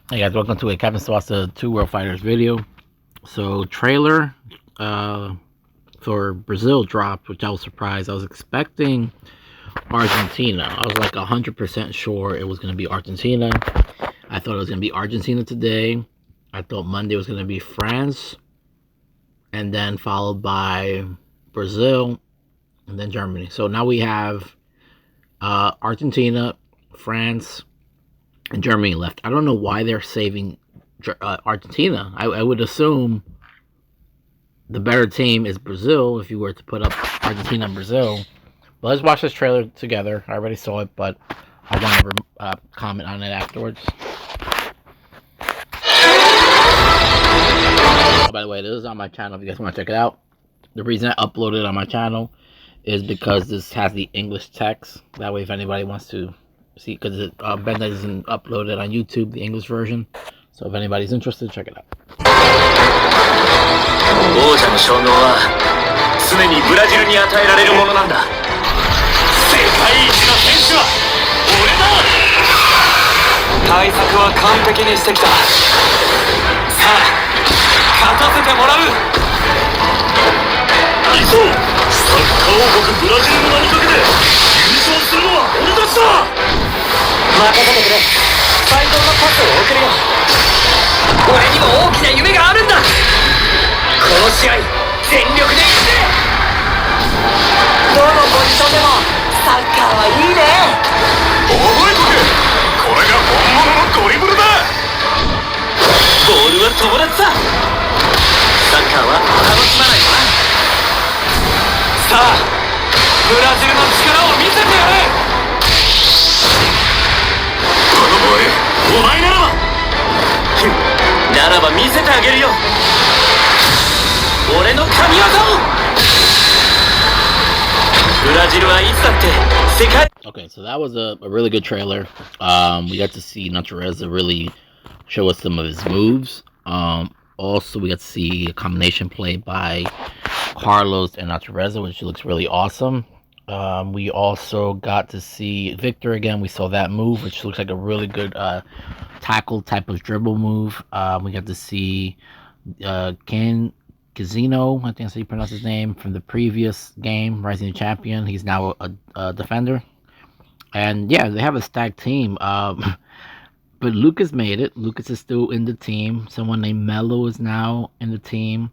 Hey guys, welcome to a Captain Tsubasa 2 World Fighters video. So, trailer for Brazil dropped, which I was surprised. I was expecting Argentina. I was like 100% sure it was going to be Argentina. I thought it was going to be Argentina today. I thought Monday was going to be France. And then followed by Brazil. And then Germany. So now we have Argentina, France, and Germany left. I don't know why they're saving Argentina. I would assume the better team is Brazil if you were to put up Argentina and Brazil. But let's watch this trailer together. I already saw it, but I want to comment on it afterwards. Oh, by the way, this is on my channel if you guys want to check it out. The reason I uploaded it on my channel is because this has the English text. That way, if anybody wants to see, because Ben doesn't upload it on YouTube, the English version. So if anybody's interested, check it out. 王者の称号は常にブラジルに与えられるものなんだ。世界一の選手は俺だ。対策は完璧にしてきた。さあ勝たせてもらう。いっそサッカー王国ブラジルの名にかけて優勝するのは俺たちだ。任せてくれ。最高のパスを送るよ。俺にも大きな夢があるんだ。この試合全力でいってどのポジションでもサッカーはいいね。覚えとけ。これが本物のドリブルだ。ボールは友達さ。サッカーは楽しまないとな。さあブラジルの力を見せてやれ。このボールお前ならばならば見せてあげるよ。俺の神業を。ブラジルはいつだって世界。 Okay, so that was a really good trailer. We got to see Natureza really show us some of his moves. Also, we got to see a combination play by Carlos and Natureza, which looks really awesome. We also got to see Victor again. We saw that move, which looks like a really good tackle type of dribble move. We got to see Casino, I think that's how you pronounce his name, from the previous game, Rising Champion. He's now a defender. And yeah, they have a stacked team. But Lucas made it. Lucas is still in the team. Someone named Melo is now in the team.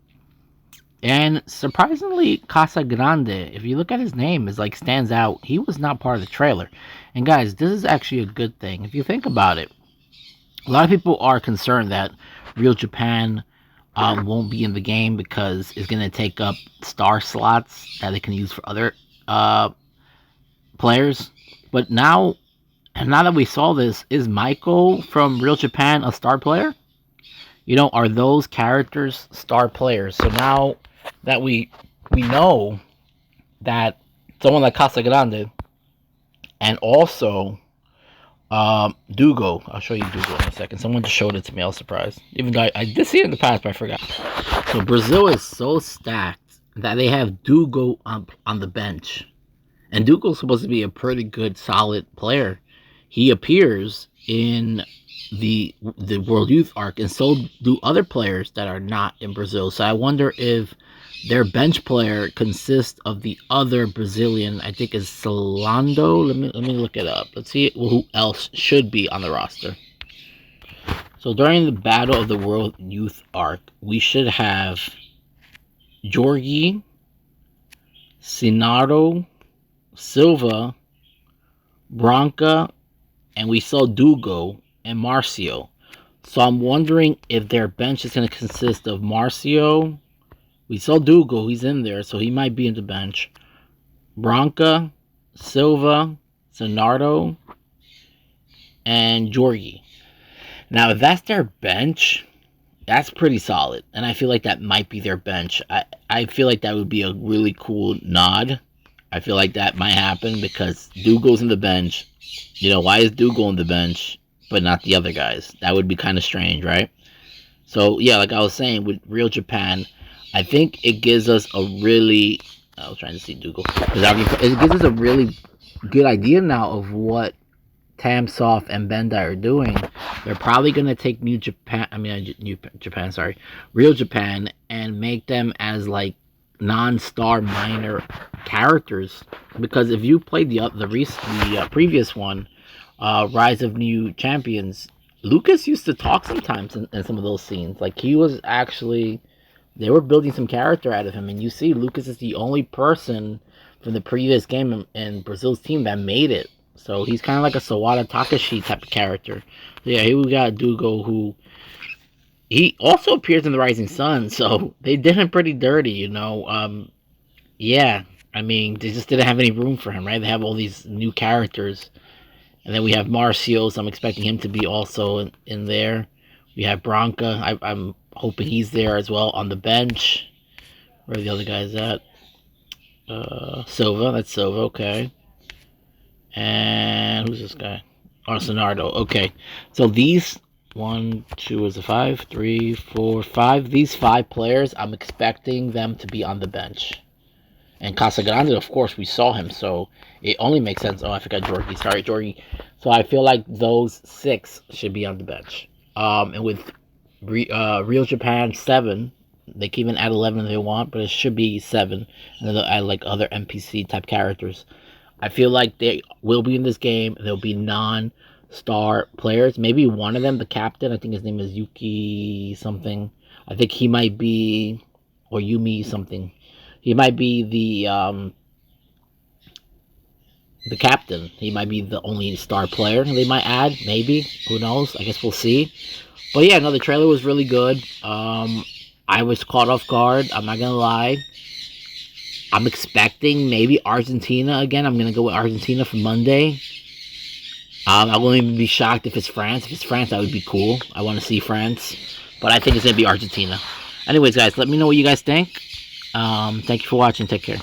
And surprisingly, Casa Grande, if you look at his name, is like stands out. He was not part of the trailer. And guys, this is actually a good thing. If you think about it, a lot of people are concerned that Real Japan won't be in the game because it's going to take up star slots that they can use for other players. But now that we saw this, is Michael from Real Japan a star player? You know, are those characters star players? So now that we know that someone like Casa Grande and also Dugo, I'll show you Dugo in a second. Someone just showed it to me. I was surprised. Even though I did see it in the past, but I forgot. So Brazil is so stacked that they have Dugo on the bench. And Dugo's supposed to be a pretty good, solid player. He appears in the World Youth arc, and so do other players that are not in Brazil. So I wonder if their bench player consists of the other Brazilian, I think is Solando. Let me look it up. Let's see who else should be on the roster. So during the Battle of the World Youth arc, we should have Jorge, Sinaro, Silva, Branca, and we saw Dugo and Marcio. So I'm wondering if their bench is going to consist of Marcio. We saw Dugo, he's in there, so he might be in the bench. Branca, Silva, Sonardo, and Jorge. Now, if that's their bench, that's pretty solid. And I feel like that might be their bench. I feel like that would be a really cool nod. I feel like that might happen because Dugo's in the bench. You know, why is Dugo on the bench, but not the other guys? That would be kind of strange, right? So, yeah, like I was saying, with Real Japan, I think it gives us a really... I was trying to see Dugo. It gives us a really good idea now of what Tamsoft and Bandai are doing. They're probably gonna take New Japan. I mean, New Japan. Sorry, Real Japan, and make them as like non-star minor characters. Because if you played the previous one, Rise of New Champions, Lucas used to talk sometimes in some of those scenes. Like he was actually, they were building some character out of him, and you see Lucas is the only person from the previous game in Brazil's team that made it. So he's kind of like a Sawada Takashi type of character. So yeah, here we got Dugo, who he also appears in the Rising Sun. So they did him pretty dirty, you know. Yeah, I mean they just didn't have any room for him, right? They have all these new characters, and then we have Marcio. So I'm expecting him to be also in there. We have Bronca. I'm hoping he's there as well on the bench. Where are the other guys at? Silva. That's Silva. Okay. And who's this guy? Arsenardo. Okay. So these 1, 2 is a 5, 3, 4, 5. These 5 players, I'm expecting them to be on the bench. And Casa Grande, of course, we saw him, so it only makes sense. Oh, I forgot Jorgi. Sorry, Jorgi. So I feel like those 6 should be on the bench. And with Real Japan 7, they can even add 11 if they want, but it should be 7. And then they'll add like other NPC type characters. I feel like they will be in this game. There'll be non-star players. Maybe one of them, the captain, I think his name is Yuki something. I think he might be, or Yumi something. He might be the captain. He might be the only star player they might add. Maybe, who knows? I guess we'll see. But yeah, no, the trailer was really good. I was caught off guard. I'm not gonna lie. I'm expecting maybe Argentina again. I'm gonna go with Argentina for Monday. I won't even be shocked if it's France. If it's France, that would be cool. I want to see France, but I think it's gonna be Argentina. Anyways, guys, let me know what you guys think. Thank you for watching. Take care.